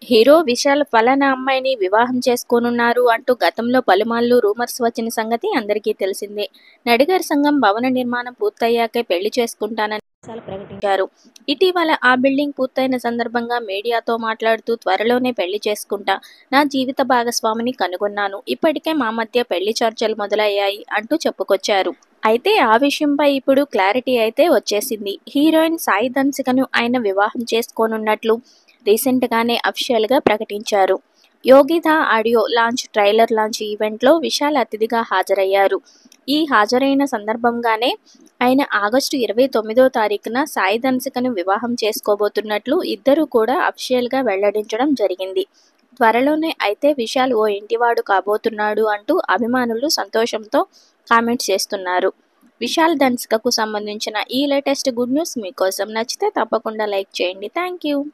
Hero Vishal ఫలానా అమ్మాయిని వివాహం చేసుకోనున్నారు అంటూ గతంలో పలుమార్లు రూమర్స్ వచ్చిన సంగతి అందరికీ తెలిసిందే. నడిగర్ సంఘం భవన నిర్మాణం పూర్తయ్యాకే పెళ్లి చేసుకుంటానని విశాల్ ప్రకటించారు. ఇటీవల ఆ బిల్డింగ్ పూర్తయిన సందర్భంగా మీడియాతో మాట్లాడుతూ త్వరలోనే పెళ్లి చేసుకుంటా, నా జీవిత భాగస్వామిని కనుగొన్నాను, ఇప్పటికే మా మధ్య పెళ్లి చర్చలు మొదలయ్యాయి అంటూ చెప్పుకొచ్చారు. అయితే ఆ విషయంపై ఇప్పుడు క్లారిటీ అయితే వచ్చేసింది. హీరోయిన్ సాయి ధన్సికను ఆయన వివాహం చేసుకోనున్నట్లు రీసెంట్ గానే అఫీషియల్ గా ప్రకటించారు. Yogita audio launch trailer launch ఈవెంట్లో విశాల్ అతిథిగా హాజరయ్యారు. ఈ హాజరైన సందర్భంగానే ఆయన ఆగస్టు 29వ తారీఖున సాయి ధన్సికను వివాహం చేసుకోబోతున్నట్లు ఇద్దరూ కూడా అఫీషియల్ గా వెల్లడించడం జరిగింది. త్వరలోనే అయితే విశాల్ ఓ ఇంటివాడు కాబోతున్నాడు అంటూ అభిమానులు సంతోషంతో కామెంట్స్ చేస్తున్నారు. విశాల్ ధన్సికకు సంబంధించిన ఈ లేటెస్ట్ గుడ్ న్యూస్ మీకోసం నచ్చితే తప్పకుండా లైక్ చేయండి. Thank you.